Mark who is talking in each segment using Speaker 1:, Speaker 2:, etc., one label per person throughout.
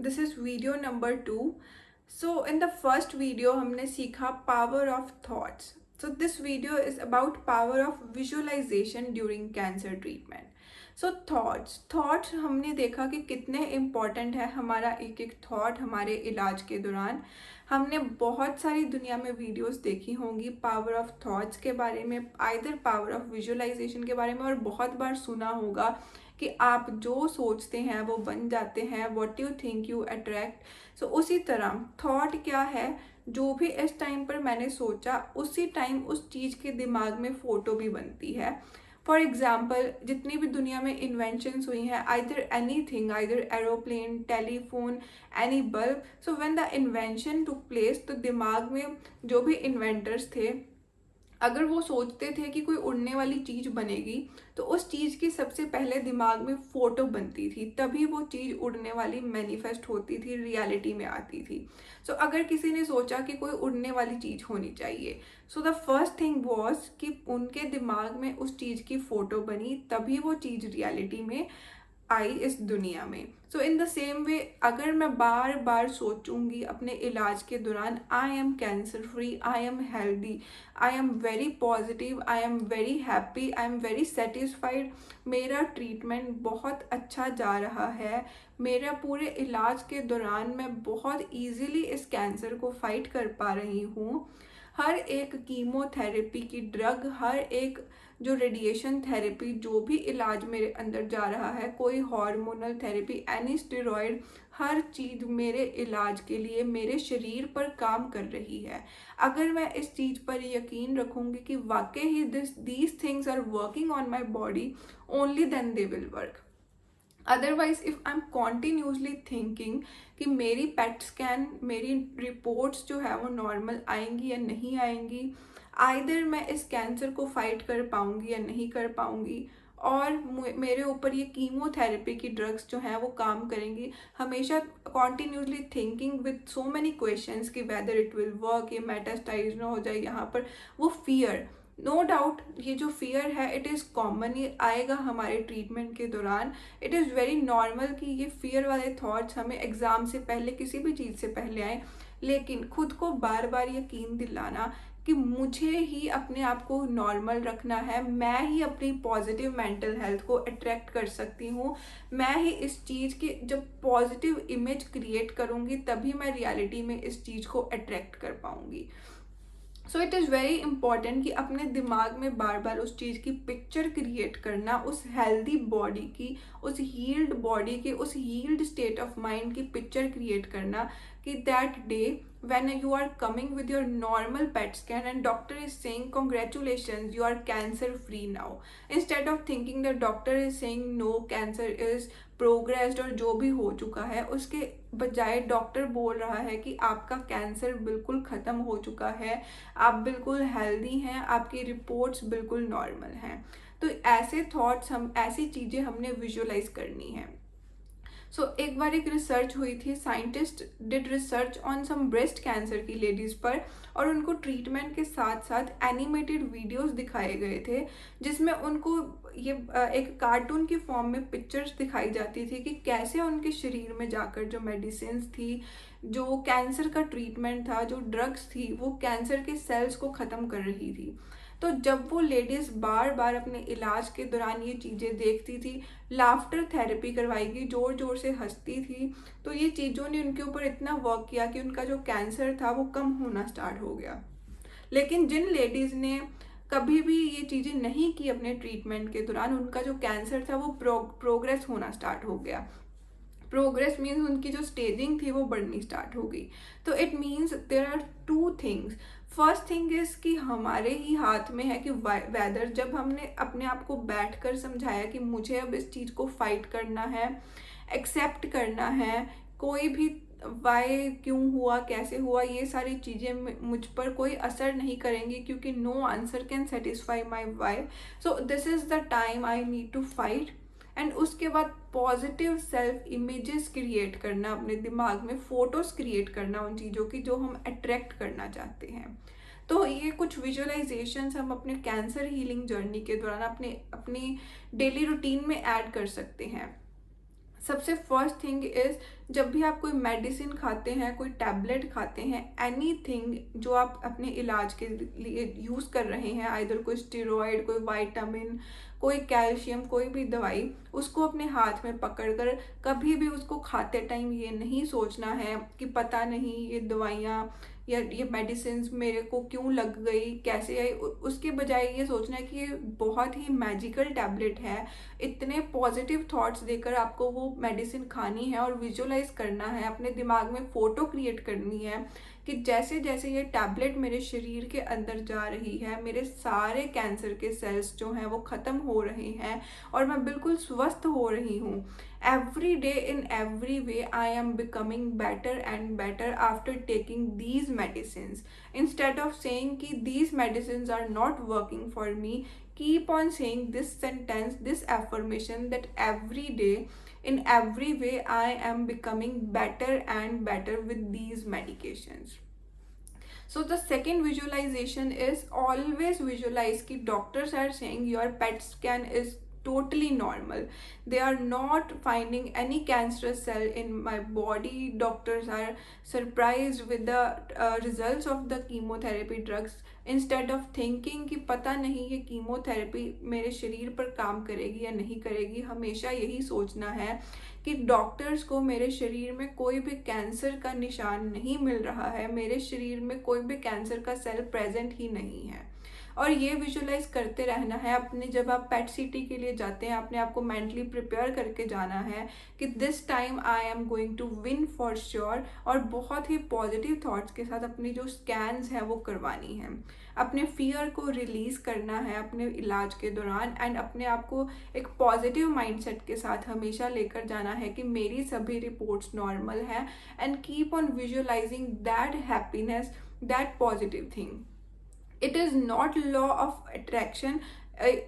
Speaker 1: This is video number 2। So in the first video हमने सीखा power of thoughts. So this video is about power of visualization during cancer treatment. So thoughts हमने देखा कि कितने important है हमारा एक एक थॉट हमारे इलाज के दौरान। हमने बहुत सारी दुनिया में वीडियोस देखी होंगी पावर ऑफ थॉट्स के बारे में, आइदर पावर ऑफ विजुअलाइजेशन के बारे में, और बहुत बार सुना होगा कि आप जो सोचते हैं वो बन जाते हैं, what you think you attract. So उसी तरह थॉट क्या है, जो भी इस टाइम पर मैंने सोचा उसी टाइम उस चीज़ के दिमाग में फ़ोटो भी बनती है। फॉर एग्जाम्पल, जितनी भी दुनिया में इन्वेंशंस हुई हैं, either any thing, either aeroplane, telephone, any bulb, so when the invention took place, तो दिमाग में जो भी इन्वेंटर्स थे, अगर वो सोचते थे कि कोई उड़ने वाली चीज़ बनेगी, तो उस चीज़ की सबसे पहले दिमाग में फ़ोटो बनती थी, तभी वो चीज़ उड़ने वाली मैनिफेस्ट होती थी, रियलिटी में आती थी। सो अगर किसी ने सोचा कि कोई उड़ने वाली चीज़ होनी चाहिए, so the first thing was कि उनके दिमाग में उस चीज़ की फ़ोटो बनी, तभी वो चीज़ रियलिटी में आई इस दुनिया में। सो इन द सेम वे, अगर मैं बार बार सोचूंगी अपने इलाज के दौरान, I am cancer free, I am healthy, I am very positive, I am very happy, I am very satisfied, मेरा ट्रीटमेंट बहुत अच्छा जा रहा है, मेरा पूरे इलाज के दौरान मैं बहुत ईजिली इस कैंसर को फाइट कर पा रही हूँ, हर एक कीमोथेरेपी की ड्रग, हर एक जो रेडिएशन थेरेपी, जो भी इलाज मेरे अंदर जा रहा है, कोई हार्मोनल थेरेपी, एनी स्टेरॉयड, हर चीज़ मेरे इलाज के लिए मेरे शरीर पर काम कर रही है। अगर मैं इस चीज़ पर यकीन रखूँगी कि वाकई ही these things are working on my body, only then they will work. Otherwise if I am continuously thinking कि मेरी पेट स्कैन, मेरी रिपोर्ट्स जो है वो नॉर्मल आएंगी या नहीं आएंगी, आइदर मैं इस कैंसर को फाइट कर पाऊंगी या नहीं कर पाऊंगी, और मेरे ऊपर ये कीमोथेरेपी की ड्रग्स जो हैं वो काम करेंगी, हमेशा continuously thinking with so many questions कि वेदर इट विल वर्क, ये मेटास्टाइज ना हो जाए यहाँ पर, वो फियर, नो डाउट ये जो फियर है इट इज़ कॉमन, ये आएगा हमारे ट्रीटमेंट के दौरान। इट इज़ वेरी नॉर्मल कि ये फियर वाले थॉट्स हमें एग्ज़ाम से पहले, किसी भी चीज़ से पहले आए, लेकिन खुद को बार बार यकीन दिलाना कि मुझे ही अपने आप को नॉर्मल रखना है, मैं ही अपनी पॉजिटिव मेंटल हेल्थ को अट्रैक्ट कर सकती हूँ, मैं ही इस चीज़ की जब पॉजिटिव इमेज क्रिएट करूँगी तभी मैं रियलिटी में इस चीज़ को अट्रैक्ट कर पाऊँगी। So it is very important कि अपने दिमाग में बार बार उस चीज़ की पिक्चर क्रिएट करना, उस हेल्दी बॉडी की, उस हील्ड बॉडी की, उस हील्ड स्टेट ऑफ माइंड की पिक्चर क्रिएट करना कि that day when you are coming with your normal PET scan and doctor is saying congratulations, you are cancer free now, instead of thinking the doctor is saying no, cancer is progressed और जो भी हो चुका है, उसके बजाय doctor बोल रहा है कि आपका कैंसर बिल्कुल ख़त्म हो चुका है, आप बिल्कुल हेल्दी हैं, आपकी रिपोर्ट्स बिल्कुल नॉर्मल हैं। तो ऐसे थॉट्स, हम ऐसी चीज़ें हमने विजुअलाइज करनी है। एक बार एक रिसर्च हुई थी, scientist did research on some breast cancer की लेडीज़ पर, और उनको ट्रीटमेंट के साथ साथ एनिमेटेड वीडियोस दिखाए गए थे, जिसमें उनको ये एक कार्टून की फॉर्म में पिक्चर्स दिखाई जाती थी कि कैसे उनके शरीर में जाकर जो मेडिसिन्स थी, जो कैंसर का ट्रीटमेंट था, जो ड्रग्स थी, वो कैंसर के सेल्स को ख़त्म कर रही थी। तो जब वो लेडीज़ बार बार अपने इलाज के दौरान ये चीज़ें देखती थी, लाफ्टर थेरेपी करवाएगी, ज़ोर ज़ोर से हंसती थी, तो ये चीज़ों ने उनके ऊपर इतना वर्क किया कि उनका जो कैंसर था वो कम होना स्टार्ट हो गया। लेकिन जिन लेडीज़ ने कभी भी ये चीज़ें नहीं की अपने ट्रीटमेंट के दौरान, उनका जो कैंसर था वो प्रोग्रेस होना स्टार्ट हो गया। प्रोग्रेस मीन्स उनकी जो स्टेजिंग थी वो बढ़नी स्टार्ट हो गई। तो it means there are two things. First thing is कि हमारे ही हाथ में है कि वेदर, जब हमने अपने आप को बैठ कर समझाया कि मुझे अब इस चीज़ को फाइट करना है, एक्सेप्ट करना है, कोई भी वाई, क्यों हुआ, कैसे हुआ, ये सारी चीज़ें मुझ पर कोई असर नहीं करेंगी, क्योंकि no answer can satisfy my why, so this is the time I need to fight. And उसके बाद पॉजिटिव सेल्फ इमेजेस क्रिएट करना, अपने दिमाग में फ़ोटोज़ क्रिएट करना उन चीज़ों की जो हम अट्रैक्ट करना चाहते हैं। तो ये कुछ विजुअलाइजेशंस हम अपने कैंसर हीलिंग जर्नी के दौरान अपनी डेली रूटीन में ऐड कर सकते हैं। सबसे फर्स्ट थिंग इज, जब भी आप कोई मेडिसिन खाते हैं, कोई टैबलेट खाते हैं, एनीथिंग जो आप अपने इलाज के लिए यूज़ कर रहे हैं, आइदर कोई स्टेरॉइड, कोई विटामिन, कोई कैल्शियम, कोई भी दवाई, उसको अपने हाथ में पकड़कर कभी भी उसको खाते टाइम ये नहीं सोचना है कि पता नहीं ये दवाइयाँ या ये मेडिसिन मेरे को क्यों लग गई, कैसे आई। उसके बजाय ये सोचना है कि ये बहुत ही मैजिकल टैबलेट है। इतने पॉजिटिव थॉट्स देकर आपको वो मेडिसिन खानी है और विजुअलाइज करना है, अपने दिमाग में फ़ोटो क्रिएट करनी है कि जैसे जैसे ये टैबलेट मेरे शरीर के अंदर जा रही है, मेरे सारे कैंसर के सेल्स जो हैं वो ख़त्म हो रहे हैं और मैं बिल्कुल स्वस्थ हो रही हूँ। Every day in every way I am becoming better and better after taking these medicine. Instead of saying कि these medicine are not working for me, keep on saying this sentence, this affirmation, that every day, in every way, I am becoming better and better with these medications. So the second visualization is, always visualize कि doctors are saying your PET scan is totally normal. They are not finding any cancerous cell in my body. Doctors are surprised with the results of the chemotherapy drugs. Instead of thinking कि पता नहीं ये chemotherapy मेरे शरीर पर काम करेगी या नहीं करेगी, हमेशा यही सोचना है कि डॉक्टर्स को मेरे शरीर में कोई भी कैंसर का निशान नहीं मिल रहा है, मेरे शरीर में कोई भी कैंसर का सेल प्रेजेंट ही नहीं है। और ये विजुलाइज करते रहना है अपने, जब आप पेट सिटी के लिए जाते हैं अपने आप को मेंटली प्रिपेयर करके जाना है कि this time I am going to win for sure. और बहुत ही पॉजिटिव थॉट्स के साथ अपनी जो स्कैन्स हैं वो करवानी है, अपने फियर को रिलीज करना है अपने इलाज के दौरान, एंड अपने आप को एक पॉजिटिव माइंडसेट के साथ हमेशा लेकर जाना है कि मेरी सभी रिपोर्ट्स नॉर्मल हैं, and keep on visualizing that happiness, that positive thing. It is not law of attraction.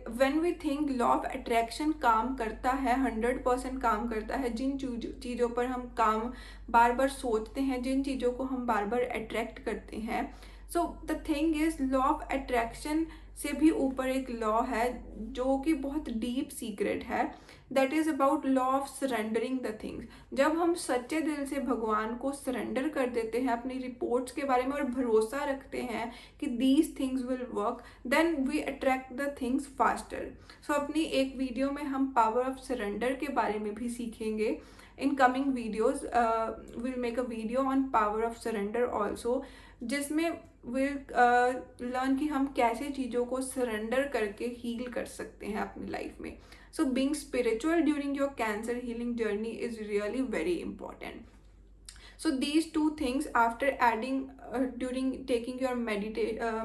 Speaker 1: When we think law of attraction काम करता है, 100% काम करता है। जिन चीज़ों पर हम काम बार बार सोचते हैं, जिन चीज़ों को हम बार बार अट्रैक्ट करते हैं, so the thing is, law of attraction से भी ऊपर एक लॉ है जो कि बहुत डीप सीक्रेट है, that is about law of surrendering the things. जब हम सच्चे दिल से भगवान को सरेंडर कर देते हैं अपनी रिपोर्ट्स के बारे में और भरोसा रखते हैं कि these things will work, then we attract the things faster. So अपनी एक वीडियो में हम पावर ऑफ सरेंडर के बारे में भी सीखेंगे। In coming videos will make a video on power of surrender also, जिसमें विल लर्न कि हम कैसे चीज़ों को सरेंडर करके हील कर सकते हैं अपनी लाइफ में। So being spiritual during your cancer healing journey is really very important. So these two things, after adding during taking your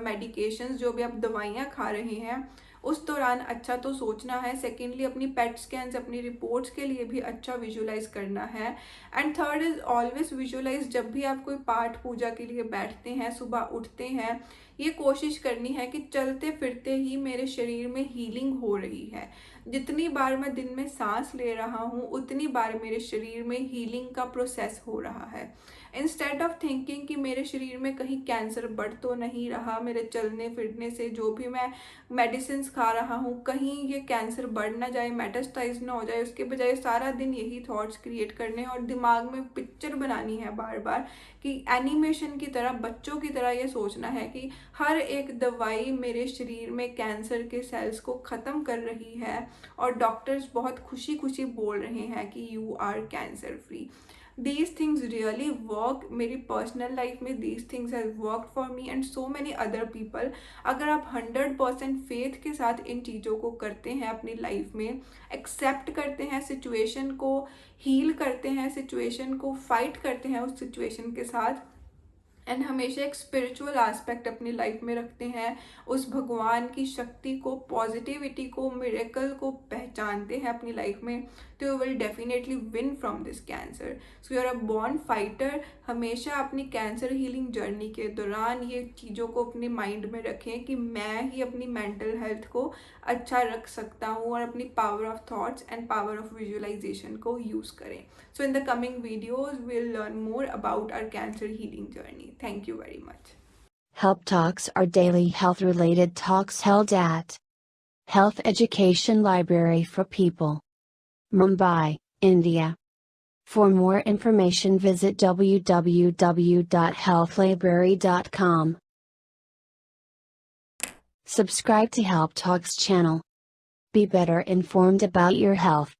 Speaker 1: medications, जो भी आप दवाइयाँ खा रहे हैं उस दौरान अच्छा तो सोचना है। सेकेंडली अपनी पेट स्कैन्स, अपनी रिपोर्ट्स के लिए भी अच्छा विजुलाइज करना है। And third is always visualize, जब भी आप कोई पाठ पूजा के लिए बैठते हैं, सुबह उठते हैं, ये कोशिश करनी है कि चलते फिरते ही मेरे शरीर में हीलिंग हो रही है। जितनी बार मैं दिन में सांस ले रहा हूँ उतनी बार मेरे शरीर में हीलिंग का प्रोसेस हो रहा है। इंस्टेड ऑफ थिंकिंग कि मेरे शरीर में कहीं कैंसर बढ़ तो नहीं रहा, मेरे चलने फिरने से जो भी मैं मेडिसिन खा रहा हूँ कहीं ये कैंसर बढ़ ना जाए, मेटास्टाइज ना हो जाए, उसके बजाय सारा दिन यही थॉट्स क्रिएट करने और दिमाग में पिक्चर बनानी है बार बार कि एनिमेशन की तरह, बच्चों की तरह ये सोचना है कि हर एक दवाई मेरे शरीर में कैंसर के सेल्स को ख़त्म कर रही है और डॉक्टर्स बहुत खुशी खुशी बोल रहे हैं कि you are cancer free. these things really work. मेरी पर्सनल लाइफ में these things have worked for me and so many other people. अगर आप 100% फेथ के साथ इन चीज़ों को करते हैं अपनी लाइफ में, एक्सेप्ट करते हैं सिचुएशन को, हील करते हैं सिचुएशन को, फाइट करते हैं उस सिचुएशन के साथ, एंड हमेशा एक स्पिरिचुअल एस्पेक्ट अपनी लाइफ में रखते हैं, उस भगवान की शक्ति को, पॉजिटिविटी को, मिरेकल को पहचानते हैं अपनी लाइफ में, तो you will definitely win from this cancer. So you are a born fighter. हमेशा अपनी कैंसर हीलिंग जर्नी के दौरान ये चीज़ों को अपने माइंड में रखें कि मैं ही अपनी मेंटल हेल्थ को अच्छा रख सकता हूँ, और अपनी power of thoughts and power of visualization को यूज़ करें। So in the coming videos, we'll learn more about our cancer healing journey. Thank you very much.
Speaker 2: Help Talks are daily health related talks held at Health Education Library for People, Mumbai, India. For more information, visit www.healthlibrary.com. Subscribe to Help Talks channel. Be better informed about your health.